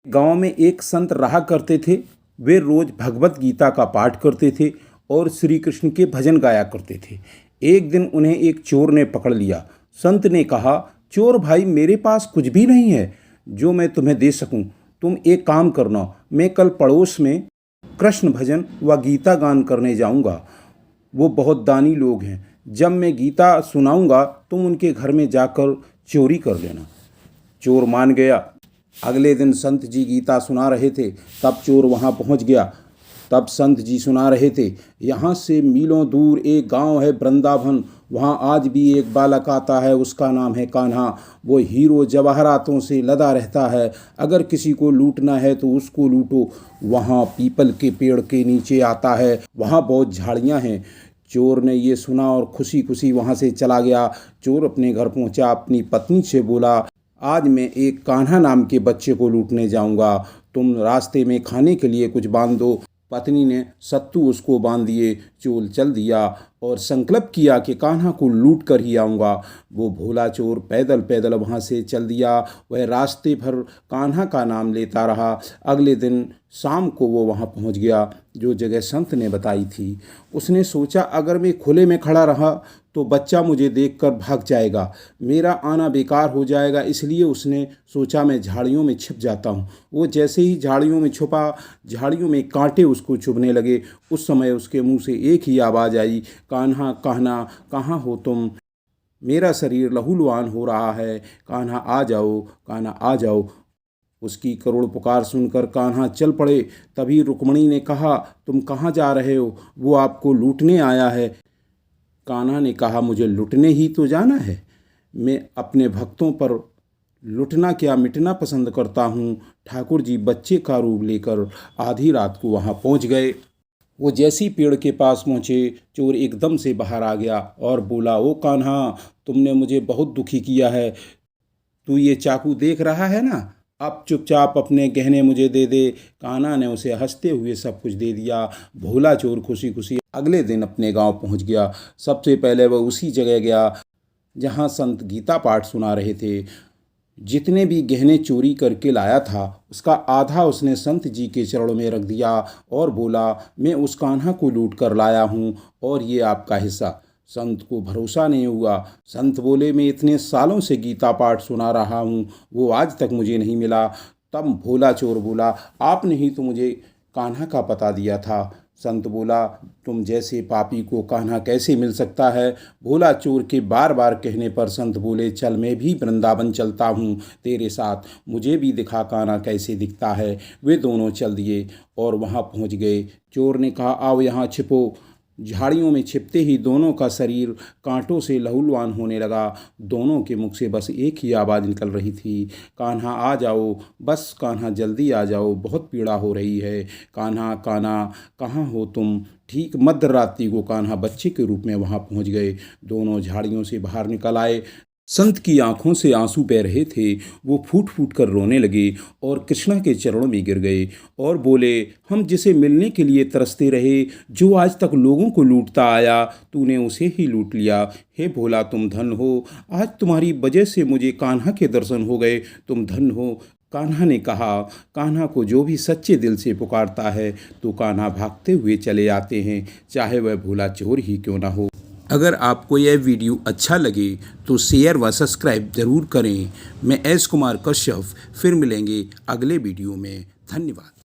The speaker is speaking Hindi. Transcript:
गांव में एक संत रहा करते थे। वे रोज भगवत गीता का पाठ करते थे और श्री कृष्ण के भजन गाया करते थे। एक दिन उन्हें एक चोर ने पकड़ लिया। संत ने कहा, चोर भाई, मेरे पास कुछ भी नहीं है जो मैं तुम्हें दे सकूं। तुम एक काम करना, मैं कल पड़ोस में कृष्ण भजन व गीता गान करने जाऊंगा। वो बहुत दानी लोग हैं। जब मैं गीता सुनाऊंगा तुम उनके घर में जाकर चोरी कर लेना। चोर मान गया। अगले दिन संत जी गीता सुना रहे थे, तब चोर वहां पहुंच गया। तब संत जी सुना रहे थे, यहाँ से मीलों दूर एक गांव है वृंदावन, वहाँ आज भी एक बालक आता है, उसका नाम है कान्हा। वो हीरो जवाहरातों से लदा रहता है। अगर किसी को लूटना है तो उसको लूटो। वहाँ पीपल के पेड़ के नीचे आता है, वहाँ बहुत झाड़ियाँ हैं। चोर ने ये सुना और खुशी खुशी वहाँ से चला गया। चोर अपने घर पहुँचा, अपनी पत्नी से बोला, आज मैं एक कान्हा नाम के बच्चे को लूटने जाऊंगा, तुम रास्ते में खाने के लिए कुछ बांध दो। पत्नी ने सत्तू उसको बांध दिए। चोर चल दिया और संकल्प किया कि कान्हा को लूट कर ही आऊँगा। वो भोला चोर पैदल पैदल वहाँ से चल दिया। वह रास्ते भर कान्हा का नाम लेता रहा। अगले दिन शाम को वो वहाँ पहुँच गया जो जगह संत ने बताई थी। उसने सोचा, अगर मैं खुले में खड़ा रहा तो बच्चा मुझे देखकर भाग जाएगा, मेरा आना बेकार हो जाएगा। इसलिए उसने सोचा मैं झाड़ियों में छिप जाता हूँ। वो जैसे ही झाड़ियों में छुपा, झाड़ियों में कांटे उसको चुभने लगे। उस समय उसके मुंह से एक ही आवाज़ आई, कान्हा कान्हा कहाँ हो तुम, मेरा शरीर लहूलुहान हो रहा है, कान्हा आ जाओ, कान्हा आ जाओ। उसकी करुण पुकार सुनकर कान्हा चल पड़े। तभी रुक्मणी ने कहा, तुम कहाँ जा रहे हो? वो आपको लूटने आया है। कान्हा ने कहा, मुझे लुटने ही तो जाना है। मैं अपने भक्तों पर लुटना क्या मिटना पसंद करता हूँ। ठाकुर जी बच्चे का रूप लेकर आधी रात को वहाँ पहुँच गए। वो जैसी पेड़ के पास पहुँचे, चोर एकदम से बाहर आ गया और बोला, ओ कान्हा, तुमने मुझे बहुत दुखी किया है। तू ये चाकू देख रहा है ना, अब चुपचाप अपने गहने मुझे दे दे। कान्हा ने उसे हंसते हुए सब कुछ दे दिया। भोला चोर खुशी खुशी अगले दिन अपने गांव पहुंच गया। सबसे पहले वह उसी जगह गया जहां संत गीता पाठ सुना रहे थे। जितने भी गहने चोरी करके लाया था उसका आधा उसने संत जी के चरणों में रख दिया और बोला, मैं उस कान्हा को लूट कर लाया हूँ और ये आपका हिस्सा। संत को भरोसा नहीं हुआ। संत बोले, मैं इतने सालों से गीता पाठ सुना रहा हूँ, वो आज तक मुझे नहीं मिला। तब भोला चोर बोला, आपने ही तो मुझे कान्हा का पता दिया था। संत बोला, तुम जैसे पापी को कान्हा कैसे मिल सकता है? भोला चोर के बार बार कहने पर संत बोले, चल मैं भी वृंदावन चलता हूँ तेरे साथ, मुझे भी दिखा कान्हा कैसे दिखता है। वे दोनों चल दिए और वहाँ पहुँच गए। चोर ने कहा, आओ यहाँ छिपो। झाड़ियों में छिपते ही दोनों का शरीर कांटों से लहूलुहान होने लगा। दोनों के मुख से बस एक ही आवाज़ निकल रही थी, कान्हा आ जाओ, बस कान्हा जल्दी आ जाओ, बहुत पीड़ा हो रही है। कान्हा कान्हा कहाँ हो तुम? ठीक मध्य रात्रि को कान्हा बच्चे के रूप में वहाँ पहुँच गए। दोनों झाड़ियों से बाहर निकल आए। संत की आंखों से आंसू बह रहे थे। वो फूट फूट कर रोने लगे और कृष्णा के चरणों में गिर गए और बोले, हम जिसे मिलने के लिए तरसते रहे, जो आज तक लोगों को लूटता आया, तूने उसे ही लूट लिया। हे भोला, तुम धन हो, आज तुम्हारी वजह से मुझे कान्हा के दर्शन हो गए, तुम धन हो। कान्हा ने कहा, कान्हा को जो भी सच्चे दिल से पुकारता है तो कान्हा भागते हुए चले आते हैं, चाहे वह भोला चोर ही क्यों ना हो। अगर आपको यह वीडियो अच्छा लगे तो शेयर व सब्सक्राइब ज़रूर करें। मैं एस कुमार कश्यप, फिर मिलेंगे अगले वीडियो में। धन्यवाद।